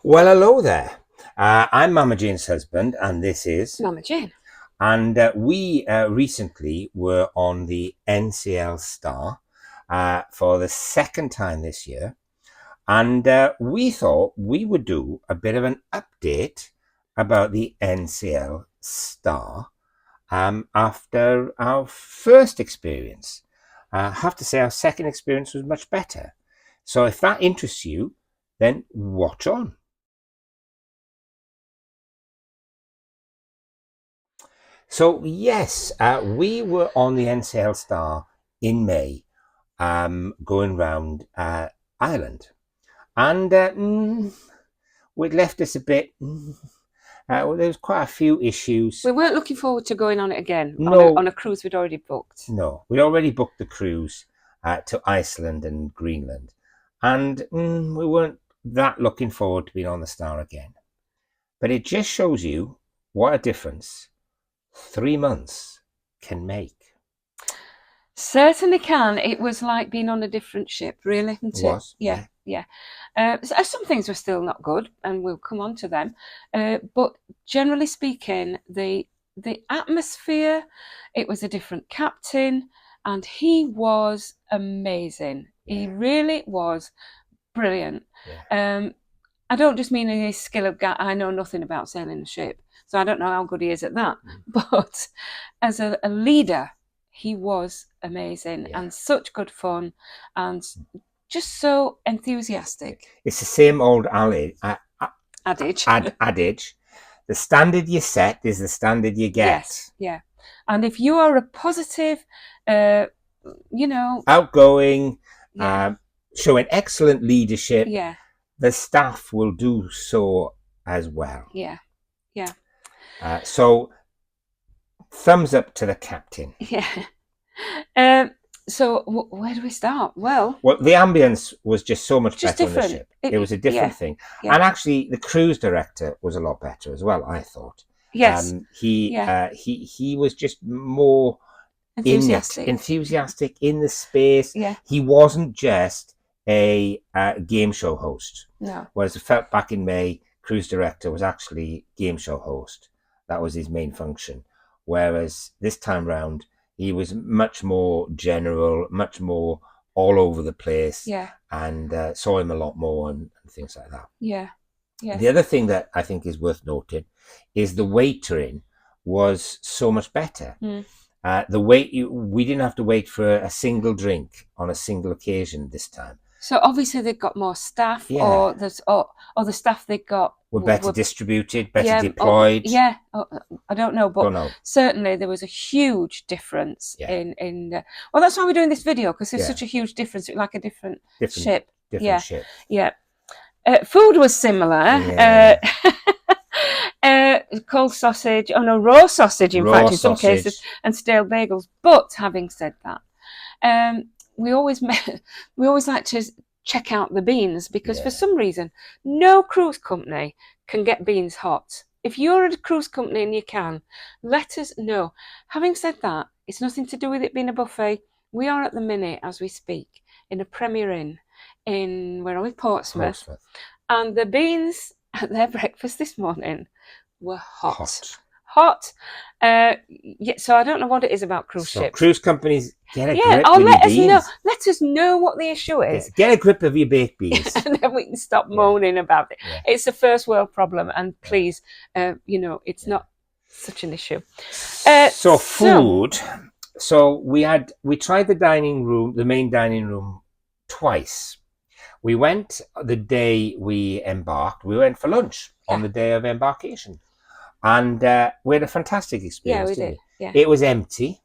Well, hello there. I'm Mama Jane's husband, and this is. Mama Jane. And we recently were on the NCL Star for the second time this year. And we thought we would do a bit of an update about the NCL Star after our first experience. I have to say, our second experience was much better. So if that interests you, then watch on. So yes, we were on the NCL Star in May, going round Ireland, and it left us a bit. Well, there was quite a few issues. We weren't looking forward to going on it again. No, on a cruise we'd already booked. No, we'd already booked the cruise to Iceland and Greenland, and we weren't that looking forward to being on the Star again. But it just shows you what a difference 3 months can make. Certainly can. It was like being on a different ship, really, isn't it? Was, yeah. Some things were still not good, and we'll come on to them. But generally speaking, the atmosphere, it was a different captain, and he was amazing. Yeah. He really was brilliant. Yeah. I don't just mean in his skill of I know nothing about sailing a ship, so I don't know how good he is at that. But as a leader, he was amazing, and such good fun, and just so enthusiastic. It's the same old adage. Adage. The standard you set is the standard you get. Yes, yeah. And if you are a positive, outgoing, showing excellent leadership, the staff will do so as well. Yeah. So, thumbs up to the captain. Yeah. So where do we start? Well, the ambience was just so much better different. On the ship. It was a different thing. Yeah. And actually, the cruise director was a lot better as well, I thought. Yes. He was just more enthusiastic in the space. Yeah. He wasn't just a game show host. No. Whereas it felt back in May, cruise director was actually game show host. That was his main function. Whereas this time round, he was much more general, much more all over the place. Yeah. And saw him a lot more and things like that. Yeah. Yeah. The other thing that I think is worth noting is the waitering was so much better. We didn't have to wait for a single drink on a single occasion this time. So obviously they've got more staff, or the staff they got were better distributed, better deployed. I don't know, but certainly there was a huge difference in. Well, that's why we're doing this video, because there's such a huge difference, like a different ship. Ship. Yeah. Food was similar. Cold sausage, raw sausage, in fact, in some cases, and stale bagels. But having said that, we always like to check out the beans, because for some reason, no cruise company can get beans hot. If you're at a cruise company and you can, let us know. Having said that, it's nothing to do with it being a buffet. We are at the minute, as we speak, in a Premier Inn in, where are we? Portsmouth. And the beans at their breakfast this morning were hot. So I don't know what it is about cruise ships. Cruise companies, get a grip with let your us beans. know. Let us know what the issue is. Get a grip of your baked beans. And then we can stop moaning about it. It's a first world problem, and please, it's not such an issue. Food. So we tried the main dining room twice. We went the day we embarked. We went for lunch on the day of embarkation. And we had a fantastic experience. Yeah, we did. Yeah. It was empty.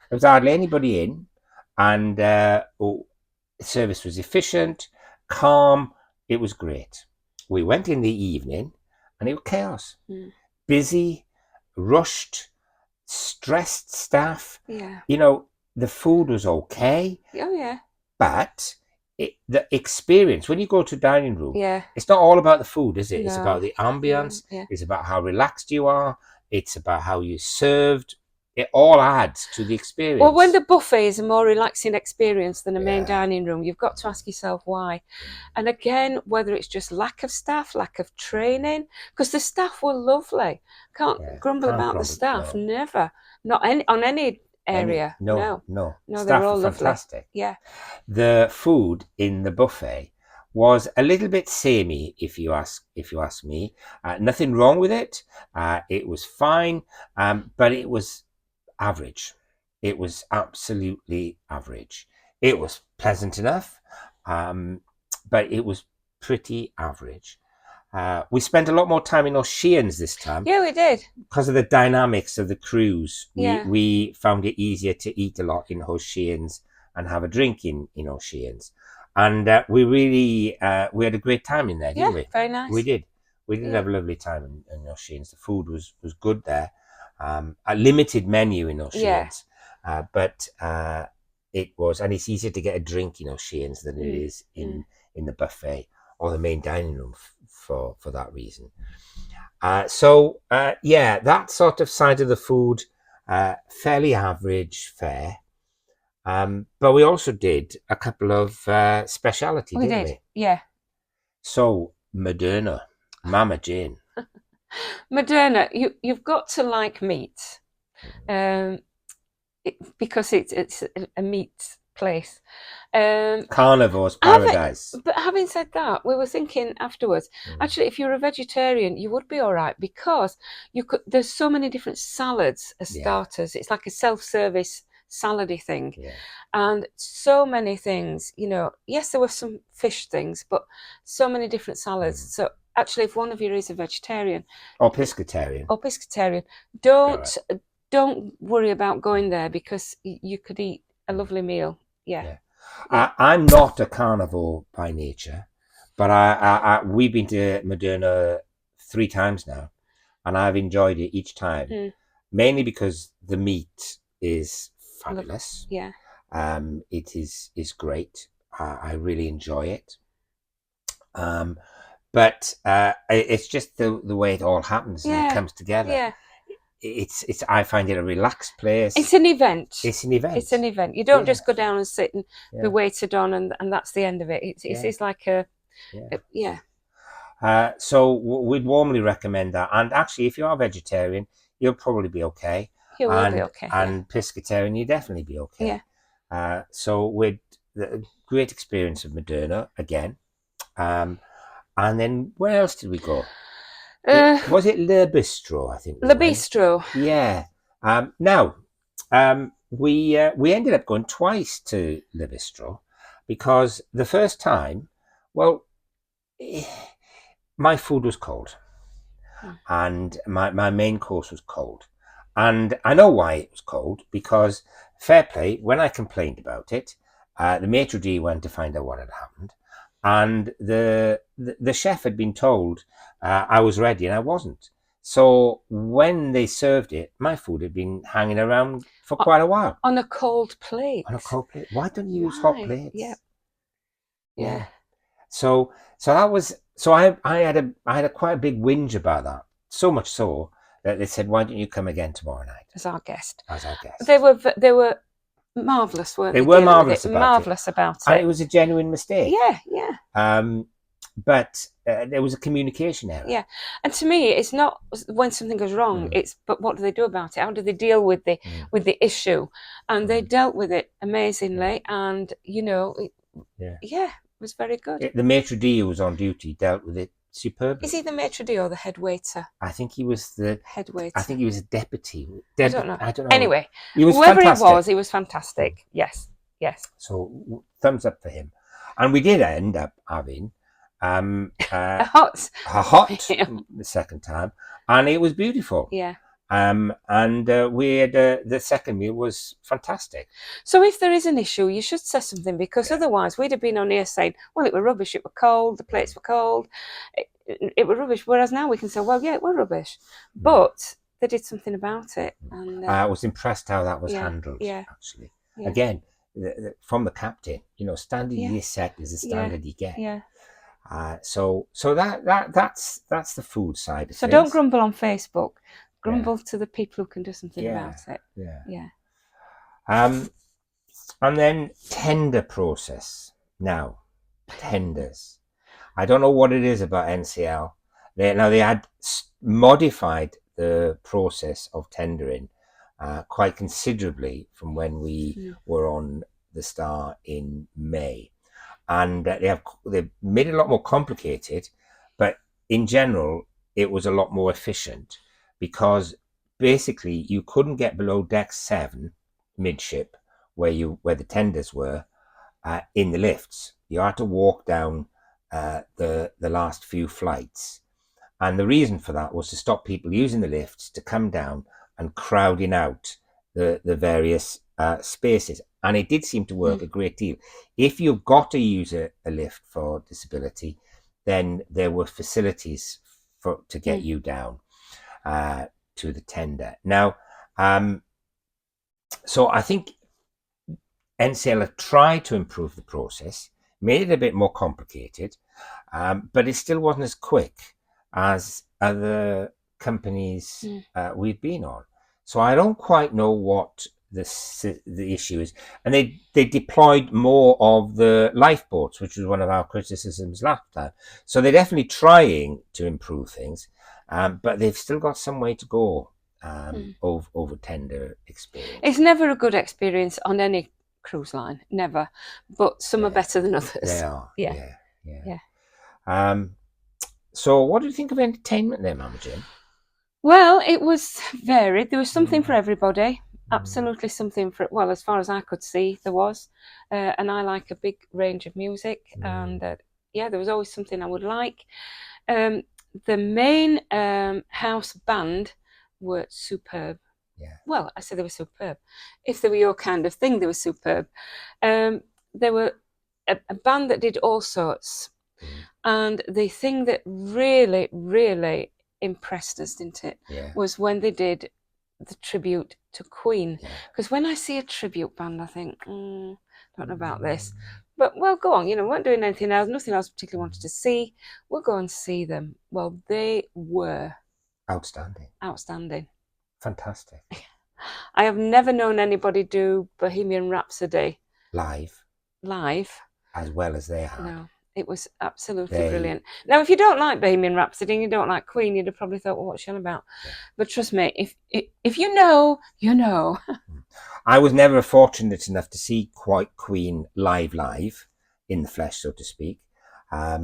There was hardly anybody in. And service was efficient, calm. It was great. We went in the evening and it was chaos. Busy, rushed, stressed staff. Yeah. The food was okay. Oh, yeah. But the experience, when you go to a dining room, it's not all about the food, is it? No. It's about the ambience. It's about how relaxed you are. It's about how you're served. it all adds to the experience. Well, when the buffet is a more relaxing experience than a main dining room, you've got to ask yourself why. And again, whether it's just lack of staff, lack of training, because the staff were lovely. Can't grumble about the staff, never. Not on any area. No. Staff they're all were lovely. fantastic. Yeah. The food in the buffet was a little bit samey, if you ask me. Nothing wrong with it. It was fine, but it was average. It was absolutely average. It was pleasant enough, but it was pretty average. We spent a lot more time in Oceans this time. Yeah, we did. Because of the dynamics of the cruise, we found it easier to eat a lot in Oceans and have a drink in Oceans. And we really, we had a great time in there, didn't we? Very nice. We did. We did have a lovely time in Oceans. The food was good there. A limited menu in Oceans, but it was, and it's easier to get a drink in Oceans than it is in the buffet or the main dining room for that reason. So that sort of side of the food, fairly average fare. But we also did a couple of speciality, didn't we? Yeah. So Modena, Mama Jane. Modena, you've got to like meat, because it's a meat place. Carnivore's paradise. But having said that, we were thinking afterwards, actually, if you're a vegetarian, you would be all right, because there's so many different salads as starters. It's like a self-service salady thing, and so many things. Yes, there were some fish things, but so many different salads. So actually, if one of you is a vegetarian or pescatarian, don't worry about going there, because you could eat a lovely meal. I'm not a carnivore by nature, but we've been to Modena 3 times now, and I've enjoyed it each time, mainly because the meat is fabulous. It is great. I really enjoy it. But it's just the way it all happens and it comes together. It's I find it a relaxed place. It's an event. It's an event. You don't just go down and sit and be waited on, and that's the end of it. It's like so we'd warmly recommend that. And actually, if you are vegetarian, you'll probably be okay. You will be okay. And pescatarian, you'll definitely be okay. So with the great experience of Modena again. And then where else did we go? Was it Le Bistro? I think. Le Bistro. Yeah. Now, we ended up going twice to Le Bistro, because the first time, my food was cold, and my main course was cold, and I know why it was cold, because fair play, when I complained about it, the maitre d' went to find out what had happened. And the chef had been told I was ready, and I wasn't. So when they served it, my food had been hanging around for quite a while. On a cold plate. Why don't you use hot plates? Yeah. So that was. So I had a quite a big whinge about that. So much so that they said, "Why don't you come again tomorrow night as our guest?" They were marvellous, weren't they? They were marvellous about it. And it was a genuine mistake. Yeah. But there was a communication error. Yeah, and to me, it's not when something goes wrong. But what do they do about it? How do they deal with the issue? And they dealt with it amazingly, and it was very good. The maitre d' who was on duty dealt with it superbly. Is he the maitre d' or the head waiter? I think he was the head waiter. I think he was a deputy. I don't know. Anyway, whoever he was fantastic. Yes. So thumbs up for him. And we did end up having a hot the second time, and it was beautiful. And we had the second meal was fantastic. So if there is an issue, you should say something, because otherwise we'd have been on here saying, well, it were rubbish, it were cold, the plates were cold, it were rubbish. Whereas now we can say, well, yeah, it were rubbish, but they did something about it. And I was impressed how that was handled. Actually, again, from the captain, standard you set is the standard you get. So that's the food side of things. So don't grumble on Facebook. Grumble to the people who can do something Yeah. about it. Yeah. Yeah. And then tender process. Now, tenders. I don't know what it is about NCL. They had modified the process of tendering quite considerably from when we were on the Star in May, and they've made it a lot more complicated. But in general, it was a lot more efficient because basically you couldn't get below deck 7 midship where the tenders were in the lifts. You had to walk down the last few flights, and the reason for that was to stop people using the lifts to come down and crowding out the various spaces. And it did seem to work a great deal. If you've got to use a lift for disability, then there were facilities to get you down to the tender. Now, so I think NCL have tried to improve the process, made it a bit more complicated, but it still wasn't as quick as other companies we've been on. So I don't quite know what the issue is. And they deployed more of the lifeboats, which was one of our criticisms last time. So they're definitely trying to improve things, but they've still got some way to go over tender experience. It's never a good experience on any cruise line, never, but some are better than others. They are. Yeah. So what do you think of entertainment there, Mama Jane? Well, it was varied. There was something for everybody. Absolutely something for, well, as far as I could see, there was. And I like a big range of music. And there was always something I would like. The main house band were superb. Yeah. Well, I say they were superb. If they were your kind of thing, they were superb. They were a band that did all sorts. And the thing that really, really impressed us, didn't it, was when they did the tribute to Queen. Because when I see a tribute band, I think, don't know about this. But, well, go on, we weren't doing anything else, nothing else particularly wanted to see. We'll go and see them. Well, they were outstanding. Fantastic. I have never known anybody do Bohemian Rhapsody live as well as they have. No, it was absolutely brilliant. Now, if you don't like Bohemian Rhapsody and you don't like Queen, you'd have probably thought, well, what's she on about? But trust me, if you know, you know. I was never fortunate enough to see Queen live in the flesh, so to speak. I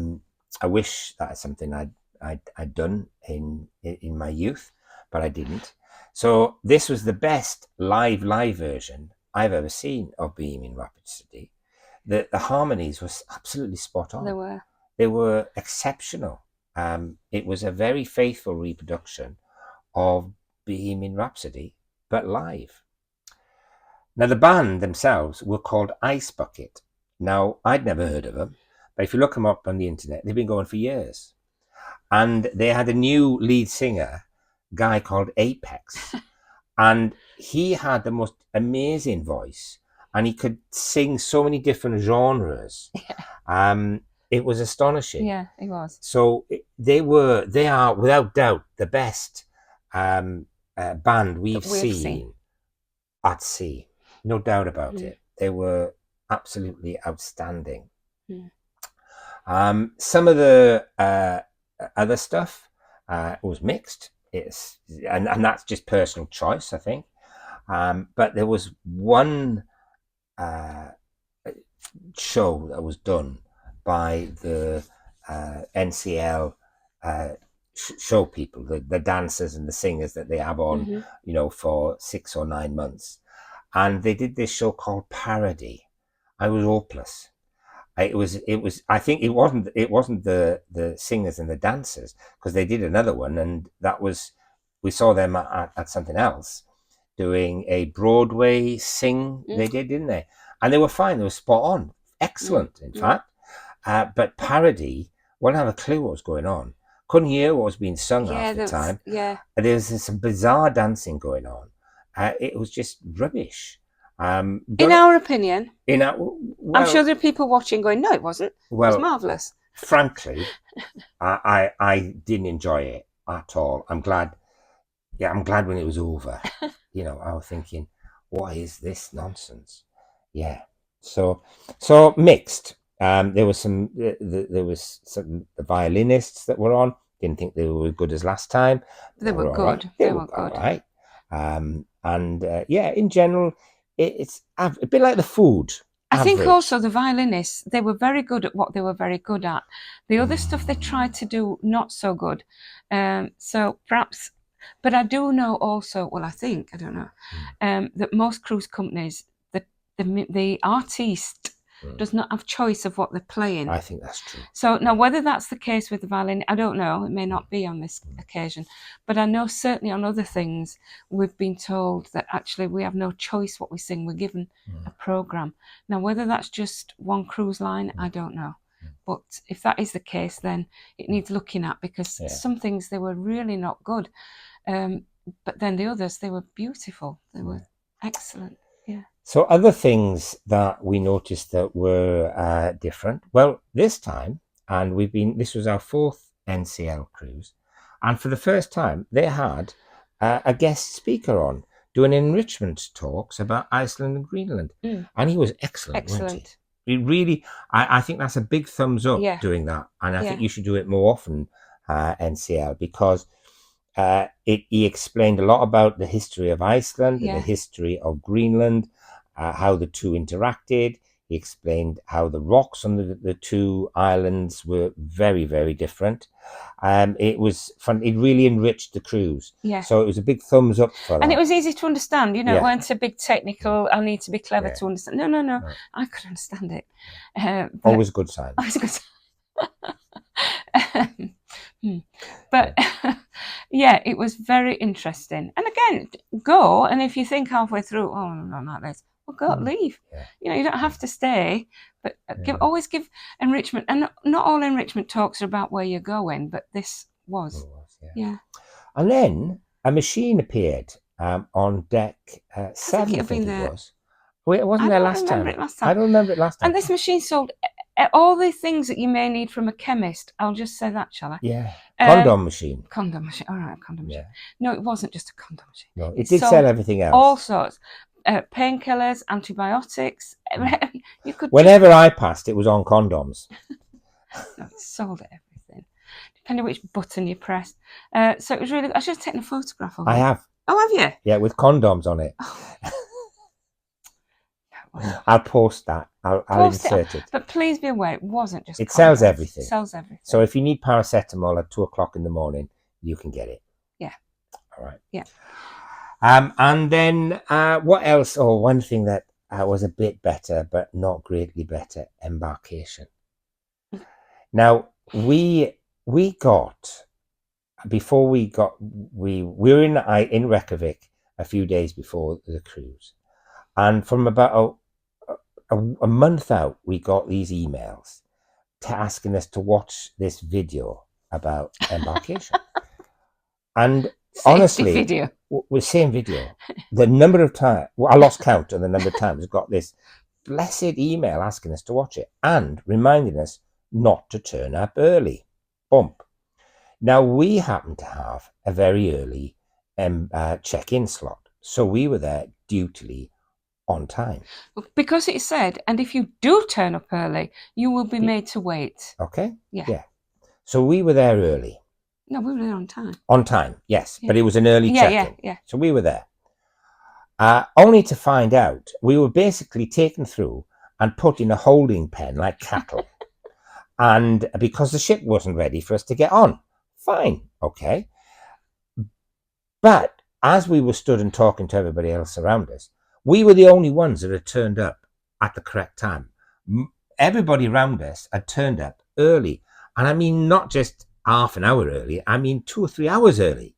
wish that is something I'd done in my youth, but I didn't. So this was the best live version I've ever seen of Bohemian Rhapsody. The harmonies were absolutely spot on. They were exceptional. It was a very faithful reproduction of Bohemian Rhapsody, but live. Now, the band themselves were called Ice Bucket. Now, I'd never heard of them, but if you look them up on the internet, they've been going for years. And they had a new lead singer, guy called Apex, and he had the most amazing voice, and he could sing so many different genres. It was astonishing. Yeah, it was. So they are without doubt the best band we've seen at sea. No doubt about it. They were absolutely outstanding. Some of the other stuff was mixed. And that's just personal choice, I think. But there was one show that was done by the NCL show people, the dancers and the singers that they have on, for 6 or 9 months. And they did this show called Parody. I was hopeless. It was. I think it wasn't the singers and the dancers, because they did another one, and that was, we saw them at something else, doing a Broadway sing. They did, didn't they? And they were fine. They were spot on, excellent, in fact. But Parody, wouldn't have a clue what was going on. Couldn't hear what was being sung half the time. Yeah. There was some bizarre dancing going on. It was just rubbish. In our opinion, I'm sure there are people watching going, no, it wasn't. It was marvellous. Frankly, I didn't enjoy it at all. I'm glad yeah, I'm glad when it was over. You know, I was thinking, what is this nonsense? Yeah. So mixed. There was some. There was some the violinists that were on. Didn't think they were as good as last time. They were All right. good. They They were were all good. right. And yeah, in general, it's a bit like the food. I think Average. also the violinists, they were very good at what they were very good at. The other stuff they tried to do, not so good. So perhaps, but I do know also, well, I think, I don't know, that most cruise companies, the artiste does not have choice of what they're playing. I think that's true. So now, whether that's the case with the violin, I don't know. It may not be on this occasion, but I know certainly on other things we've been told that actually we have no choice what we sing. We're given a program. Now, whether that's just one cruise line, I don't know. But if that is the case, then it needs looking at, because some things they were really not good, but then the others, they were beautiful. They were excellent. Yeah. So other things that we noticed that were different. Well, this time, and this was our fourth NCL cruise, and for the first time they had a guest speaker on doing enrichment talks about Iceland and Greenland, and he was excellent. Wasn't he? He really, I think that's a big thumbs up doing that, and I think you should do it more often, NCL, because he explained a lot about the history of Iceland and the history of Greenland, how the two interacted. He explained how the rocks on the two islands were very, very different. It was fun. It really enriched the cruise. Yeah. So it was a big thumbs up for that. And it was easy to understand. You know, it weren't a big technical, I need to be clever to understand. No. I could understand it. Always a good sign. Always a good sign. But yeah, it was very interesting. And again, go, and if you think halfway through, oh, no, not this, well, go, leave. You know, you don't have to stay, but always give enrichment. And not all enrichment talks are about where you're going, but this was. Yeah. And then a machine appeared on deck 7, I think it was. Wait, it wasn't there last time. I don't remember it last time. And this machine sold all the things that you may need from a chemist. I'll just say that, shall I? Yeah. Condom machine. Condom machine. All right, condom machine. No, it wasn't just a condom machine. No, it did sell everything else. All sorts. Painkillers, antibiotics. You could. Whenever I passed, it was on condoms. No, it sold everything, depending which button you pressed. So it was really. I should have taken a photograph of it. I have. Oh, have you? Yeah, with condoms on it. I'll post that. I'll insert it. But please be aware, it wasn't just. It sells everything. It sells everything. So if you need paracetamol at 2:00 in the morning, you can get it. Yeah. All right. Yeah. And then what else? Oh, one thing that was a bit better, but not greatly better: embarkation. Now we got before we got we were in Reykjavik a few days before the cruise, and from about a month out, we got these emails asking us to watch this video about embarkation. And honestly, same video. The number of times, I lost count on the number of times, got this blessed email asking us to watch it and reminding us not to turn up early. Bump. Now, we happened to have a very early check-in slot, so we were there dutifully on time. Because it said, and if you do turn up early, you will be made to wait. Okay. Yeah. So we were there early. No, we were there on time. On time, yes. Yeah. But it was an early check-in. Yeah. So we were there. Only to find out we were basically taken through and put in a holding pen like cattle. And because the ship wasn't ready for us to get on. Fine. Okay. But as we were stood and talking to everybody else around us, we were the only ones that had turned up at the correct time. Everybody around us had turned up early. And I mean, not just half an hour early, I mean 2 or 3 hours early.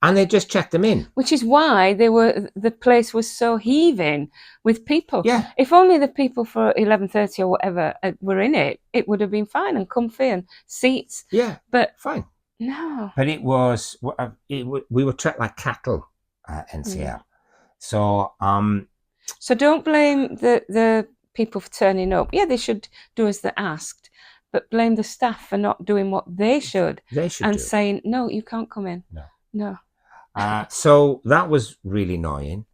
And they just checked them in. Which is why the place was so heaving with people. Yeah. If only the people for 11:30 or whatever were in it, it would have been fine and comfy and seats. Yeah. But fine. No. But it was, we were treated like cattle at NCL. So don't blame the people for turning up. Yeah, they should do as they're asked, but blame the staff for not doing what they should. They should and saying, no, you can't come in. No. So that was really annoying.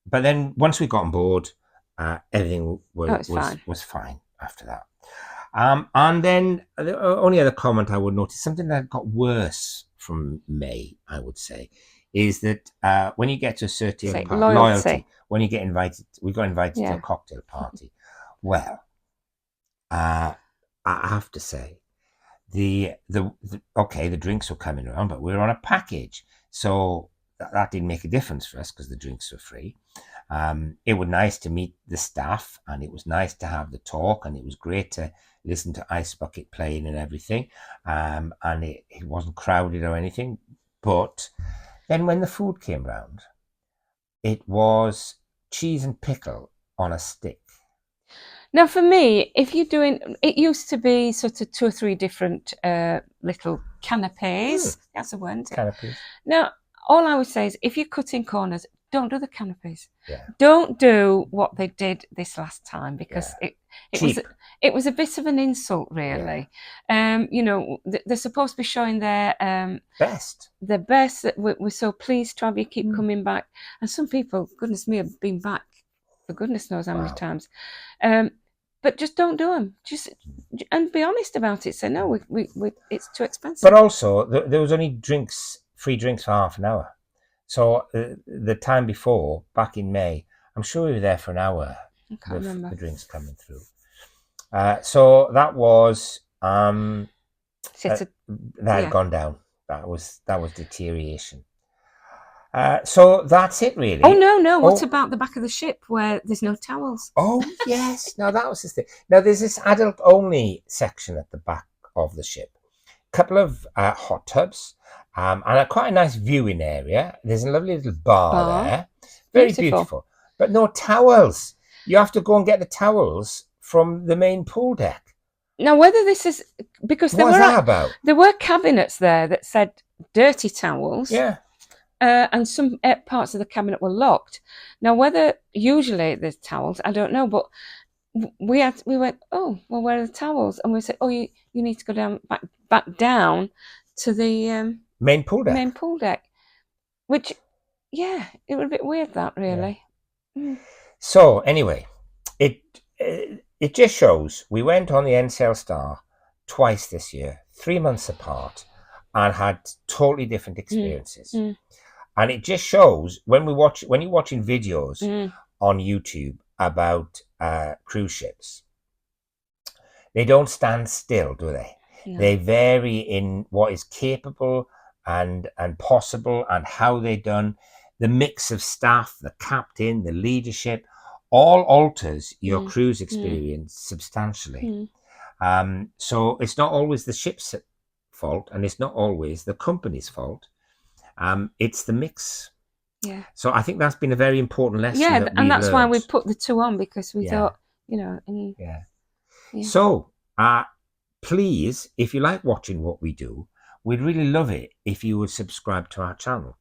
But then once we got on board, everything was fine after that. And then the only other comment I would notice, something that got worse from May, I would say, is that when you get to a certain loyalty, when you get invited, we got invited to a cocktail party. Well, I have to say, the drinks were coming around, but we were on a package, so that didn't make a difference for us because the drinks were free. It was nice to meet the staff, and it was nice to have the talk, and it was great to listen to Ice Bucket playing and everything. And it wasn't crowded or anything. But then when the food came round, it was cheese and pickle on a stick. Now, for me, if you're doing, it used to be sort of 2 or 3 different little canapes. That's a word. Canapes. Now, all I would say is, if you're cutting corners, don't do the canapes. Yeah. Don't do what they did this last time, because it was a bit of an insult, really. Yeah. You know, they're supposed to be showing their best. The best. That we're so pleased to have you, keep coming back. And some people, goodness me, have been back for goodness knows how many times. But just don't do them. And be honest about it. Say no, it's too expensive. But also, there was only free drinks for half an hour. So the time before, back in May, I'm sure we were there for an hour. I can't remember. The drinks coming through. So that was that had gone down. That was deterioration. So that's it, really. Oh no! What about the back of the ship where there's no towels? Oh yes, no, that was the thing. Now there's this adult-only section at the back of the ship. A couple of hot tubs, and quite a nice viewing area. There's a lovely little bar there, very beautiful. But no towels. You have to go and get the towels from the main pool deck. Now, whether this is because there were cabinets there that said dirty towels. Yeah. And some parts of the cabinet were locked. Now, whether usually there's towels, I don't know, but we went, oh, well, where are the towels? And we said, oh, you need to go back down to the main pool deck. Which, yeah, it was a bit weird, that, really. Yeah. So, anyway, it just shows we went on the NCL Star twice this year, 3 months apart, and had totally different experiences. And it just shows when you're watching videos on YouTube about cruise ships, they don't stand still, do they? No. They vary in what is capable and possible, and how they're done. The mix of staff, the captain, the leadership, all alters your cruise experience substantially. So it's not always the ship's fault, and it's not always the company's fault. It's the mix. Yeah. So I think that's been a very important lesson. Yeah, and that's why we put the 2 on, because we thought, you know. Yeah. So please, if you like watching what we do, we'd really love it if you would subscribe to our channel.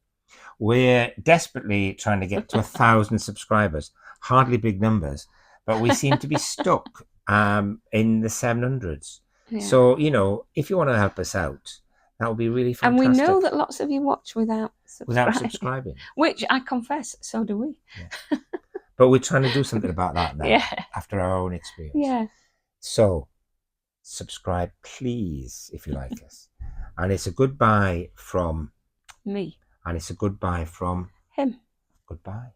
We're desperately trying to get to 1,000 subscribers. Hardly big numbers, but we seem to be stuck in the 700s. Yeah. So, you know, if you want to help us out, that would be really fantastic. And we know that lots of you watch without subscribing. Which I confess, so do we. Yeah. But we're trying to do something about that now, after our own experience. Yeah. So, subscribe, please, if you like us. And it's a goodbye from me. And it's a goodbye from him. Goodbye.